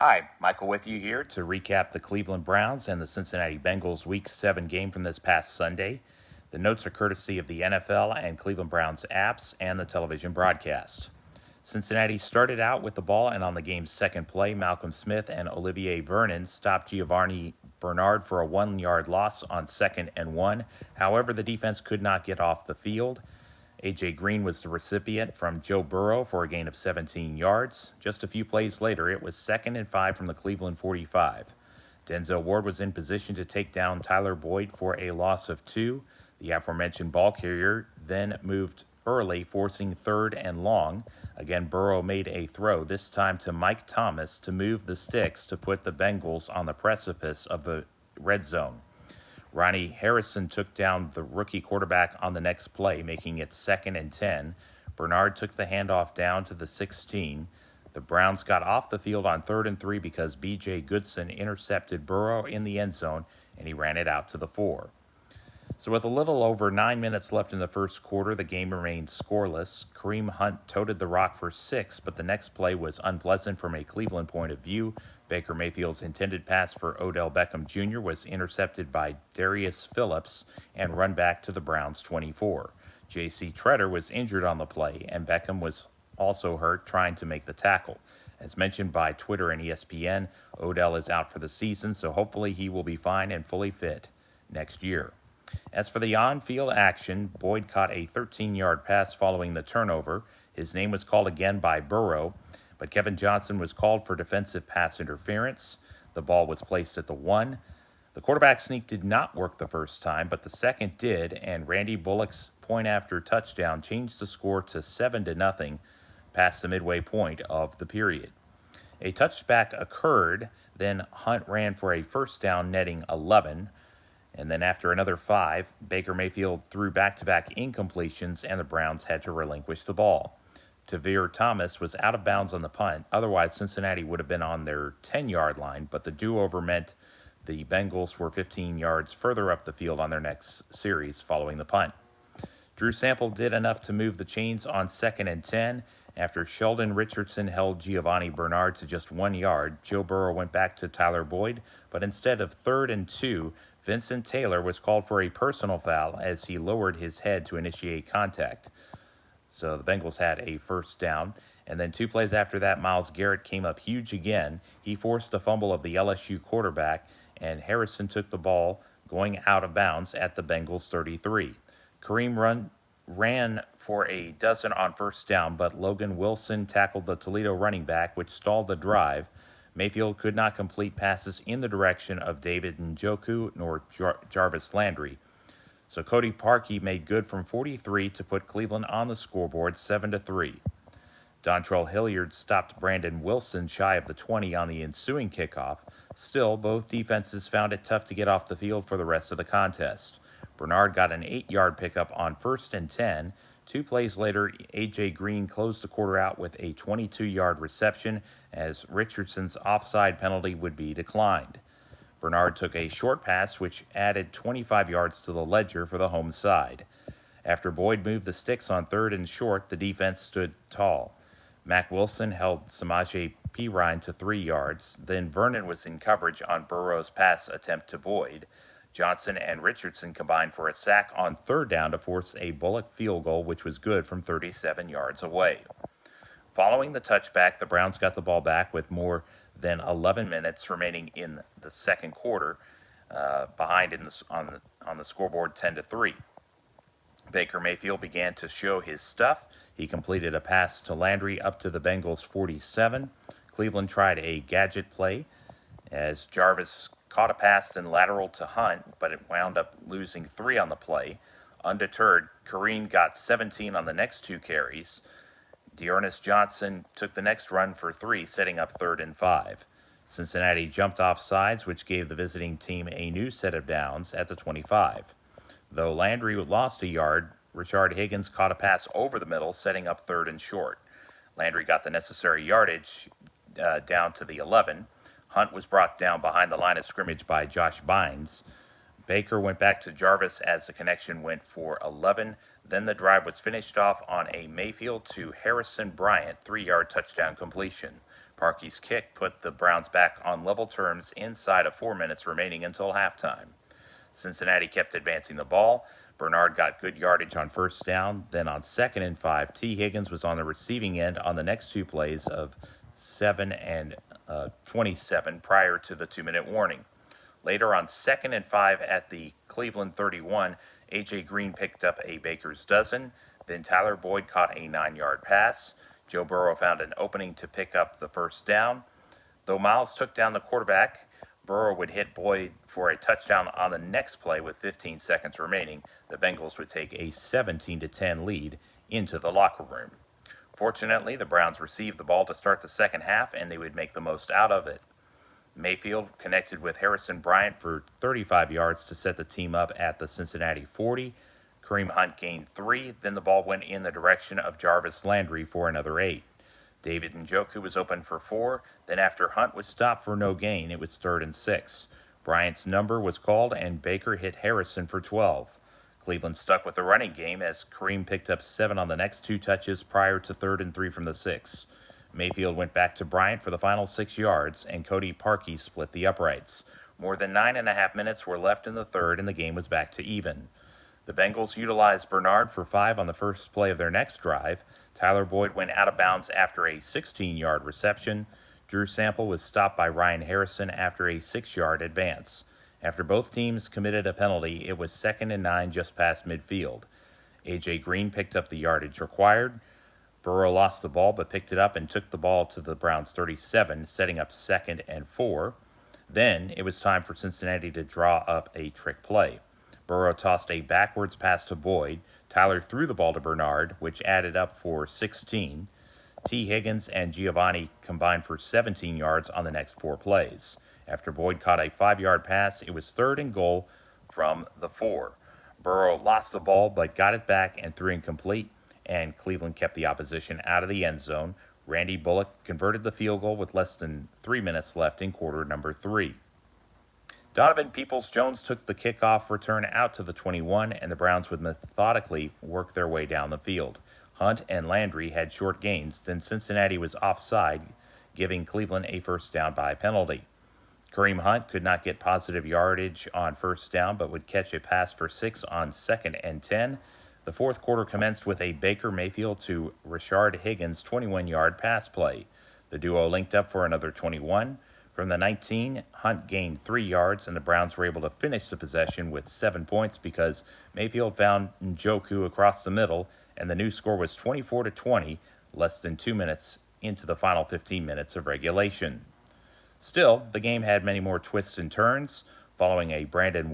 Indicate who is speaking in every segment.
Speaker 1: Hi, Michael with you here to recap the Cleveland Browns and the Cincinnati Bengals Week 7 game from this past Sunday. The notes are courtesy of the NFL and Cleveland Browns apps and the television broadcast. Cincinnati started out with the ball, and on the game's second play, Malcolm Smith and Olivier Vernon stopped Giovanni Bernard for a 1-yard loss on 2nd and 1. However, the defense could not get off the field. A.J. Green was the recipient from Joe Burrow for a gain of 17 yards. Just a few plays later, it was 2nd and 5 from the Cleveland 45. Denzel Ward was in position to take down Tyler Boyd for a loss of 2. The aforementioned ball carrier then moved early, forcing 3rd and long. Again, Burrow made a throw, this time to Mike Thomas, to move the sticks to put the Bengals on the precipice of the red zone. Ronnie Harrison took down the rookie quarterback on the next play, making it 2nd and 10. Bernard took the handoff down to the 16. The Browns got off the field on 3rd and 3 because B.J. Goodson intercepted Burrow in the end zone, and he ran it out to the 4. So with a little over 9 minutes left in the first quarter, the game remained scoreless. Kareem Hunt toted the rock for 6, but the next play was unpleasant from a Cleveland point of view. Baker Mayfield's intended pass for Odell Beckham Jr. was intercepted by Darius Phillips and run back to the Browns' 24. J.C. Tretter was injured on the play, and Beckham was also hurt trying to make the tackle. As mentioned by Twitter and ESPN, Odell is out for the season, so hopefully he will be fine and fully fit next year. As for the on-field action, Boyd caught a 13-yard pass following the turnover. His name was called again by Burrow, but Kevin Johnson was called for defensive pass interference. The ball was placed at the 1. The quarterback sneak did not work the first time, but the second did, and Randy Bullock's point-after touchdown changed the score to 7-0 past the midway point of the period. A touchback occurred, then Hunt ran for a first down, netting 11. And then after another 5, Baker Mayfield threw back-to-back incompletions, and the Browns had to relinquish the ball. Tavir Thomas was out of bounds on the punt. Otherwise, Cincinnati would have been on their 10-yard line, but the do-over meant the Bengals were 15 yards further up the field on their next series following the punt. Drew Sample did enough to move the chains on 2nd and 10. After Sheldon Richardson held Giovanni Bernard to just 1 yard, Joe Burrow went back to Tyler Boyd, but instead of 3rd and 2, Vincent Taylor was called for a personal foul as he lowered his head to initiate contact. So the Bengals had a first down. And then 2 plays after that, Myles Garrett came up huge again. He forced a fumble of the LSU quarterback, and Harrison took the ball going out of bounds at the Bengals' 33. Kareem ran for a dozen on first down, but Logan Wilson tackled the Toledo running back, which stalled the drive. Mayfield could not complete passes in the direction of David Njoku nor Jarvis Landry. So Cody Parkey made good from 43 to put Cleveland on the scoreboard 7-3. Dontrell Hilliard stopped Brandon Wilson shy of the 20 on the ensuing kickoff. Still, both defenses found it tough to get off the field for the rest of the contest. Bernard got an 8-yard pickup on 1st and 10. 2 plays later, A.J. Green closed the quarter out with a 22-yard reception as Richardson's offside penalty would be declined. Bernard took a short pass, which added 25 yards to the ledger for the home side. After Boyd moved the sticks on 3rd and short, the defense stood tall. Mack Wilson held Samaje Perine to 3 yards. Then Vernon was in coverage on Burrow's pass attempt to Boyd. Johnson and Richardson combined for a sack on 3rd down to force a Bullock field goal, which was good from 37 yards away. Following the touchback, the Browns got the ball back with more than 11 minutes remaining in the second quarter, behind on the scoreboard 10-3. Baker Mayfield began to show his stuff. He completed a pass to Landry up to the Bengals' 47. Cleveland tried a gadget play as Jarvis caught a pass and lateral to Hunt, but it wound up losing 3 on the play. Undeterred, Kareem got 17 on the next 2 carries. Dearness Johnson took the next run for 3, setting up 3rd and 5. Cincinnati jumped off sides, which gave the visiting team a new set of downs at the 25. Though Landry lost a yard, Richard Higgins caught a pass over the middle, setting up 3rd and short. Landry got the necessary yardage down to the 11. Hunt was brought down behind the line of scrimmage by Josh Bynes. Baker went back to Jarvis as the connection went for 11. Then the drive was finished off on a Mayfield to Harrison Bryant 3-yard touchdown completion. Parkey's kick put the Browns back on level terms inside of 4 minutes remaining until halftime. Cincinnati kept advancing the ball. Bernard got good yardage on first down. Then on 2nd and 5, T. Higgins was on the receiving end on the next two plays of 7 and 27 prior to the 2-minute warning. Later on 2nd and 5 at the Cleveland 31, A.J. Green picked up a baker's dozen. Then Tyler Boyd caught a 9-yard pass. Joe Burrow found an opening to pick up the first down. Though Miles took down the quarterback, Burrow would hit Boyd for a touchdown on the next play with 15 seconds remaining. The Bengals would take a 17-10 lead into the locker room. Fortunately, the Browns received the ball to start the second half, and they would make the most out of it. Mayfield connected with Harrison Bryant for 35 yards to set the team up at the Cincinnati 40. Kareem Hunt gained 3. Then the ball went in the direction of Jarvis Landry for another 8. David Njoku was open for 4. Then after Hunt was stopped for no gain, it was 3rd and 6. Bryant's number was called, and Baker hit Harrison for 12. Cleveland stuck with the running game as Kareem picked up 7 on the next 2 touches prior to 3rd and 3 from the 6. Mayfield went back to Bryant for the final 6 yards, and Cody Parkey split the uprights. More than 9.5 minutes were left in the third, and the game was back to even. The Bengals utilized Bernard for 5 on the first play of their next drive. Tyler Boyd went out of bounds after a 16-yard reception. Drew Sample was stopped by Ryan Harrison after a 6-yard advance. After both teams committed a penalty, it was 2nd and 9 just past midfield. A.J. Green picked up the yardage required. Burrow lost the ball but picked it up and took the ball to the Browns' 37, setting up 2nd and 4. Then it was time for Cincinnati to draw up a trick play. Burrow tossed a backwards pass to Boyd. Tyler threw the ball to Bernard, which added up for 16. T. Higgins and Giovanni combined for 17 yards on the next 4 plays. After Boyd caught a 5-yard pass, it was 3rd and goal from the 4. Burrow lost the ball but got it back and threw incomplete, and Cleveland kept the opposition out of the end zone. Randy Bullock converted the field goal with less than 3 minutes left in quarter number 3. Donovan Peoples-Jones took the kickoff return out to the 21, and the Browns would methodically work their way down the field. Hunt and Landry had short gains, then Cincinnati was offside, giving Cleveland a first down by penalty. Kareem Hunt could not get positive yardage on first down, but would catch a pass for 6 on 2nd and 10. The fourth quarter commenced with a Baker Mayfield to Rashard Higgins 21-yard pass play. The duo linked up for another 21. From the 19, Hunt gained 3 yards, and the Browns were able to finish the possession with 7 points because Mayfield found Njoku across the middle, and the new score was 24-20, less than 2 minutes into the final 15 minutes of regulation. Still, the game had many more twists and turns. Following Brandon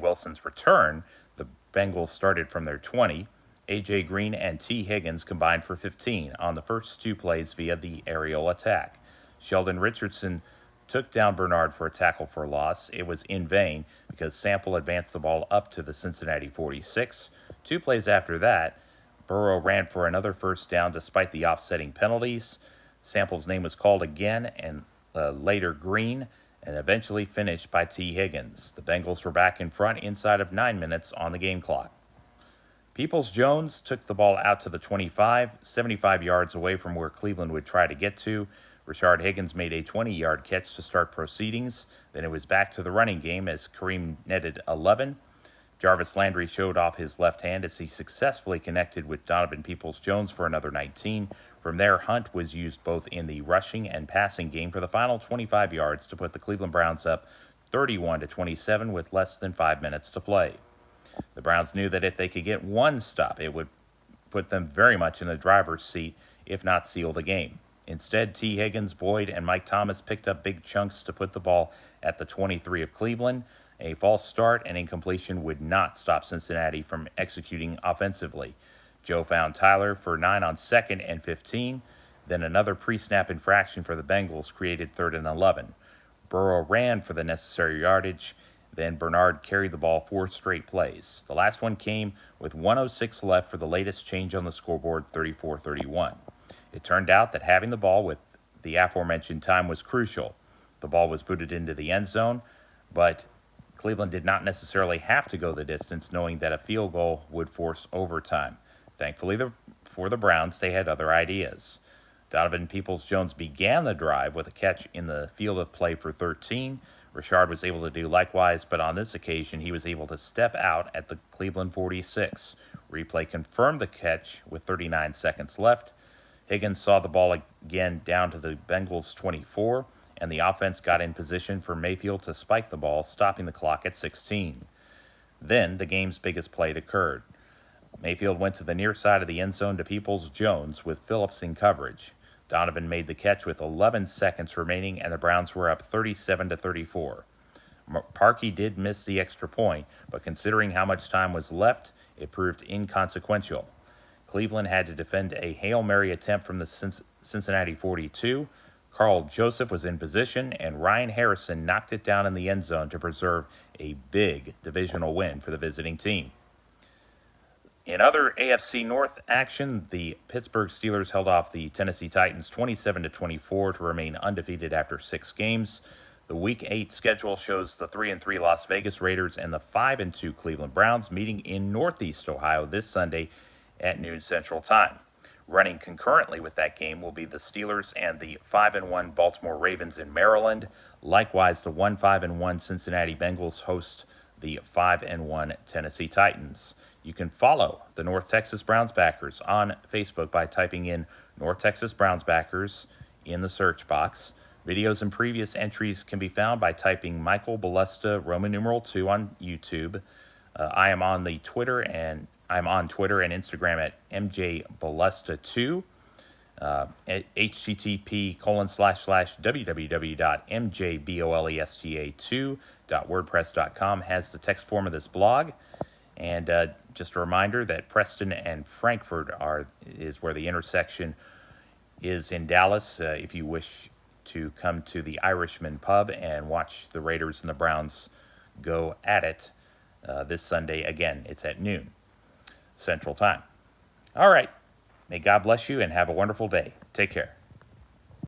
Speaker 1: Wilson's return, the Bengals started from their 20. A.J. Green and T. Higgins combined for 15 on the first 2 plays via the aerial attack. Sheldon Richardson took down Bernard for a tackle for loss. It was in vain because Sample advanced the ball up to the Cincinnati 46. 2 plays after that, Burrow ran for another first down despite the offsetting penalties. Sample's name was called again, and later Green, and eventually finished by T. Higgins. The Bengals were back in front inside of 9 minutes on the game clock. Peoples-Jones took the ball out to the 25, 75 yards away from where Cleveland would try to get to. Rashard Higgins made a 20-yard catch to start proceedings. Then it was back to the running game as Kareem netted 11. Jarvis Landry showed off his left hand as he successfully connected with Donovan Peoples-Jones for another 19. From there, Hunt was used both in the rushing and passing game for the final 25 yards to put the Cleveland Browns up 31-27 with less than 5 minutes to play. The Browns knew that if they could get one stop, it would put them very much in the driver's seat, if not seal the game. Instead, T. Higgins, Boyd, and Mike Thomas picked up big chunks to put the ball at the 23 of Cleveland. A false start and incompletion would not stop Cincinnati from executing offensively. Joe found Tyler for 9 on 2nd and 15. Then another pre-snap infraction for the Bengals created 3rd and 11. Burrow ran for the necessary yardage. Then Bernard carried the ball 4 straight plays. The last one came with 1:06 left for the latest change on the scoreboard, 34-31. It turned out that having the ball with the aforementioned time was crucial. The ball was booted into the end zone, but Cleveland did not necessarily have to go the distance, knowing that a field goal would force overtime. Thankfully for the Browns, they had other ideas. Donovan Peoples-Jones began the drive with a catch in the field of play for 13. Richard was able to do likewise, but on this occasion he was able to step out at the Cleveland 46. Replay confirmed the catch with 39 seconds left. Higgins saw the ball again down to the Bengals 24, and the offense got in position for Mayfield to spike the ball, stopping the clock at 16. Then the game's biggest play occurred. Mayfield went to the near side of the end zone to Peoples-Jones with Phillips in coverage. Donovan made the catch with 11 seconds remaining, and the Browns were up 37-34. Parkey did miss the extra point, but considering how much time was left, it proved inconsequential. Cleveland had to defend a Hail Mary attempt from the Cincinnati 42. Carl Joseph was in position, and Ryan Harrison knocked it down in the end zone to preserve a big divisional win for the visiting team. In other AFC North action, the Pittsburgh Steelers held off the Tennessee Titans 27-24 to remain undefeated after 6 games. The Week 8 schedule shows the 3-3 Las Vegas Raiders and the 5-2 Cleveland Browns meeting in Northeast Ohio this Sunday at noon Central Time. Running concurrently with that game will be the Steelers and the 5-1 Baltimore Ravens in Maryland. Likewise, the 1-5-1 Cincinnati Bengals host the 5-1 Tennessee Titans. You can follow the North Texas Browns backers on Facebook by typing in North Texas Browns backers in the search box. Videos and previous entries can be found by typing Michael Balesta Roman numeral 2 on YouTube. I'm on Twitter and Instagram at mjbalesta2. At http://www.mjbolesta2.wordpress.com has the text form of this blog. And just a reminder that Preston and Frankfort is where the intersection is in Dallas. If you wish to come to the Irishman Pub and watch the Raiders and the Browns go at it this Sunday, again, it's at noon Central Time. All right. May God bless you and have a wonderful day. Take care.